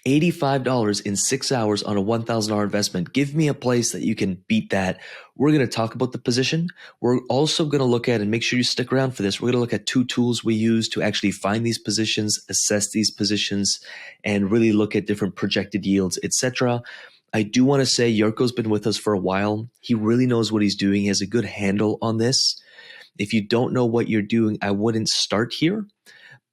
$85 in 6 hours on a $1,000 investment. Give me a place that you can beat that. We're going to talk about the position. We're also going to look at, and make sure you stick around for this, we're going to look at two tools we use to actually find these positions, assess these positions, and really look at different projected yields, etc. I do want to say Jarko's been with us for a while. He really knows what he's doing. He has a good handle on this. If you don't know what you're doing, I wouldn't start here,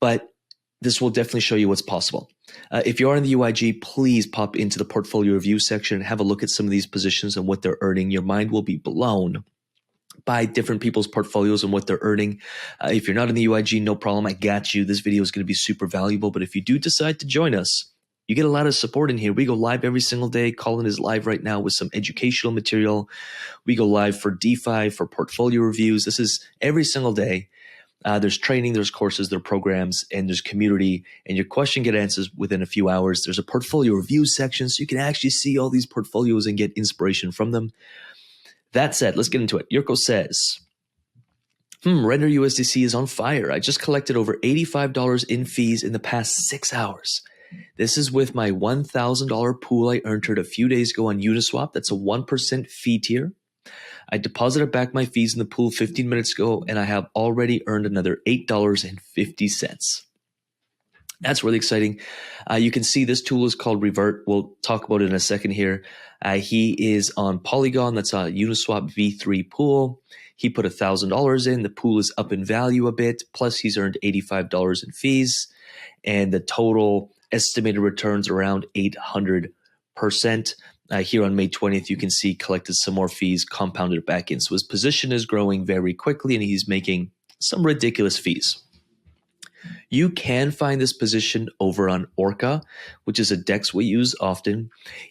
but this will definitely show you what's possible. If you are in the UIG, please pop into the portfolio review section and have a look at some of these positions and what they're earning. Your mind will be blown by different people's portfolios and what they're earning. If you're not in the UIG, no problem. I got you. This video is going to be super valuable. But if you do decide to join us, you get a lot of support in here. We go live every single day. Colin is live right now with some educational material. We go live for DeFi, for portfolio reviews. This is every single day. There's training, there's courses, there are programs, and there's community, and your question get answers within a few hours. There's a portfolio review section, so you can actually see all these portfolios and get inspiration from them. That said, let's get into it. Yurko says, Render USDC is on fire. I just collected over $85 in fees in the past 6 hours. This is with my $1,000 pool I entered a few days ago on Uniswap. That's a 1% fee tier. I deposited back my fees in the pool 15 minutes ago, and I have already earned another $8.50. That's really exciting. You can see this tool is called Revert. We'll talk about it in a second here. He is on Polygon. That's a Uniswap V3 pool. He put $1,000 in. The pool is up in value a bit. Plus, he's earned $85 in fees. And the total estimated returns around 800%. Here on May 20th, you can see collected some more fees, compounded it back in. So his position is growing very quickly, and he's making some ridiculous fees. You can find this position over on Orca, which is a DEX we use often.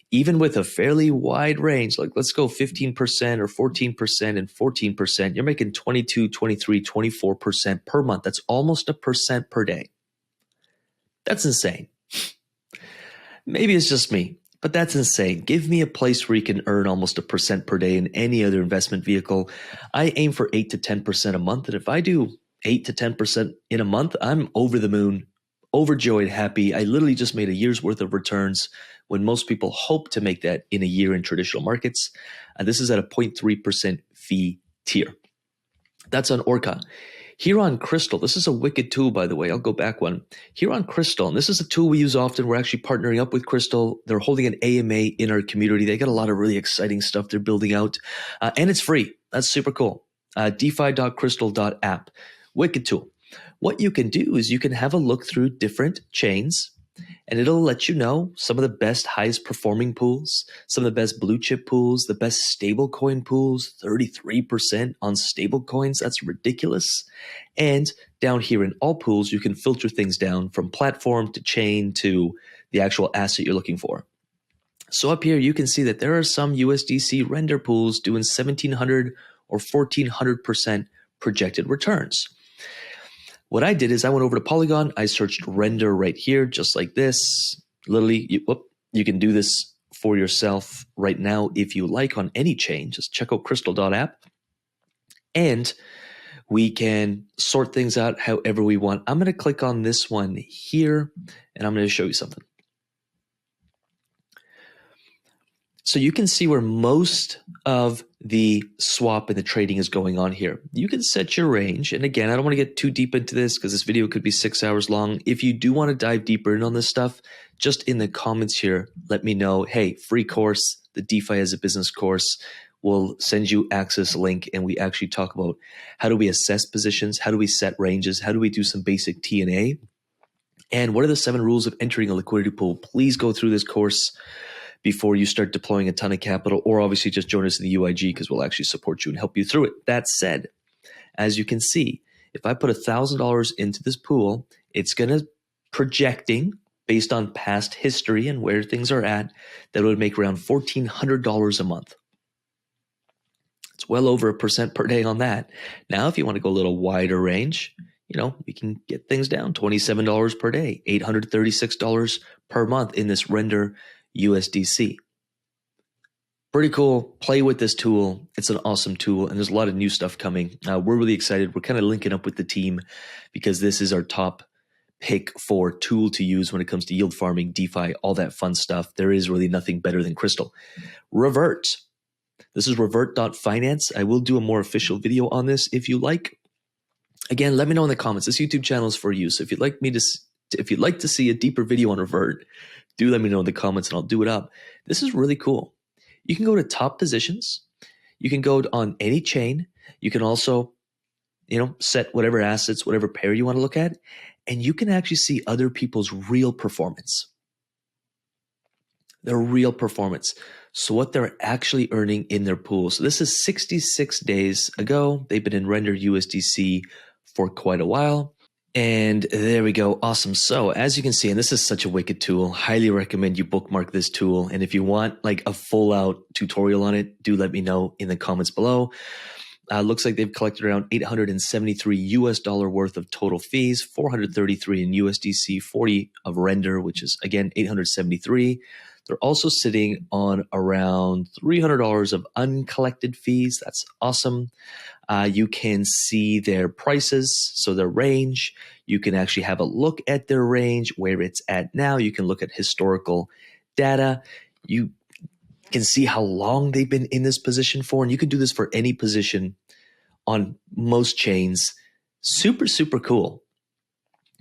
Even with a fairly wide range, like let's go 15% or 14% and 14%, you're making 22, 23, 24% per month. That's almost 1% per day. That's insane. Maybe it's just me, but that's insane. Give me a place where you can earn almost 1% per day in any other investment vehicle. I aim for 8 to 10% a month, and if I do 8 to 10% in a month, I'm over the moon, overjoyed, happy. I literally just made a year's worth of returns when most people hope to make that in a year in traditional markets. This is at a 0.3% fee tier. That's on Orca. Here on Crystal, this is a wicked tool, by the way. I'll go back one. Here on Crystal, and this is a tool we use often. We're actually partnering up with Crystal. They're holding an AMA in our community. They got a lot of really exciting stuff they're building out, and it's free. That's super cool. DeFi.crystal.app. Wicked tool. What you can do is you can have a look through different chains, and it'll let you know some of the best, highest performing pools, some of the best blue chip pools, the best stable coin pools, 33% on stable coins. That's ridiculous. And down here in all pools, you can filter things down from platform to chain to the actual asset you're looking for. So up here, you can see that there are some USDC render pools doing 1,700 or 1,400% projected returns. What I did is I went over to Polygon. I searched render right here, just like this. Literally, you can do this for yourself right now if you like on any chain. Just check out crystal.app. And we can sort things out however we want. I'm going to click on this one here, and I'm going to show you something. So you can see where most of the swap and the trading is going on here. You can set your range. And again, I don't want to get too deep into this because this video could be 6 hours long. If you do want to dive deeper in on this stuff, just in the comments here, let me know, hey, free course, the DeFi as a business course. We'll send you access link, and we actually talk about how do we assess positions, how do we set ranges, how do we do some basic T&A, and what are the 7 rules of entering a liquidity pool. Please go through this course before you start deploying a ton of capital, or obviously just join us in the UIG because we'll actually support you and help you through it. That said, as you can see, if I put $1,000 into this pool, it's going to projecting based on past history and where things are at, that would make around $1,400 a month. It's well over 1% per day on that. Now, if you want to go a little wider range, we can get things down $27 per day, $836 per month in this render USDC. Pretty cool. Play with this tool. It's an awesome tool, and there's a lot of new stuff coming. We're really excited. We're kind of linking up with the team because this is our top pick for tool to use when it comes to yield farming, DeFi, all that fun stuff. There is really nothing better than Crystal. Revert. This is revert.finance. I will do a more official video on this if you like. Again, let me know in the comments. This YouTube channel is for you. So if you'd like to see a deeper video on Revert, do let me know in the comments and I'll do it up. This is really cool. You can go to top positions. You can go on any chain. You can also, set whatever assets, whatever pair you want to look at, and you can actually see other people's real performance. Their real performance. So what they're actually earning in their pool. So this is 66 days ago. They've been in render USDC for quite a while. And there we go. Awesome. So as you can see, and this is such a wicked tool, highly recommend you bookmark this tool. And if you want like a full out tutorial on it, do let me know in the comments below. Looks like they've collected around $873 US worth of total fees, 433 in USDC, 40 of render, which is again 873. They're also sitting on around $300 of uncollected fees. That's awesome. You can see their prices, so their range. You can actually have a look at their range, where it's at now. You can look at historical data. You can see how long they've been in this position for, and you can do this for any position on most chains. Super, super cool.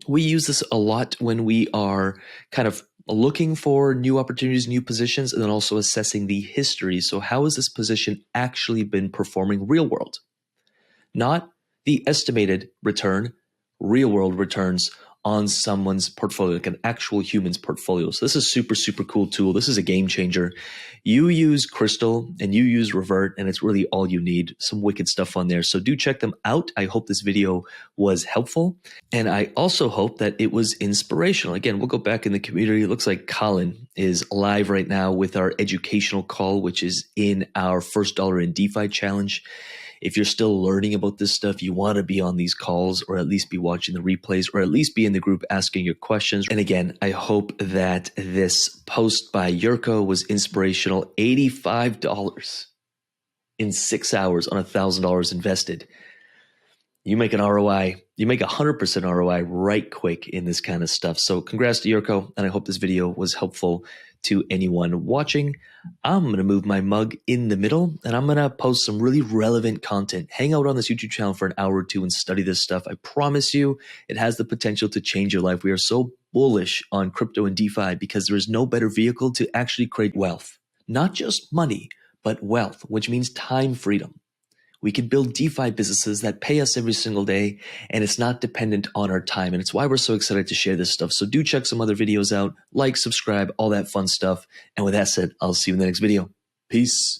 We use this a lot when we are kind of looking for new opportunities, new positions, and then also assessing the history. So how has this position actually been performing real world? Not the estimated return, real world returns on someone's portfolio, like an actual human's portfolio. So this is super, super cool tool. This is a game changer. You use Crystal and you use Revert, and it's really all you need. Some wicked stuff on there. So do check them out. I hope this video was helpful. And I also hope that it was inspirational. Again, we'll go back in the community. It looks like Colin is live right now with our educational call, which is in our first dollar in DeFi challenge. If you're still learning about this stuff, you want to be on these calls, or at least be watching the replays, or at least be in the group asking your questions. And again, I hope that this post by Yurko was inspirational. $85 in 6 hours on $1,000 invested. You make an ROI, you make 100% ROI right quick in this kind of stuff. So congrats to Yurko, and I hope this video was helpful to anyone watching. I'm going to move my mug in the middle, and I'm going to post some really relevant content. Hang out on this YouTube channel for an hour or two and study this stuff. I promise you, it has the potential to change your life. We are so bullish on crypto and DeFi because there is no better vehicle to actually create wealth. Not just money, but wealth, which means time freedom. We can build DeFi businesses that pay us every single day, and it's not dependent on our time. And it's why we're so excited to share this stuff. So do check some other videos out, like, subscribe, all that fun stuff. And with that said, I'll see you in the next video. Peace.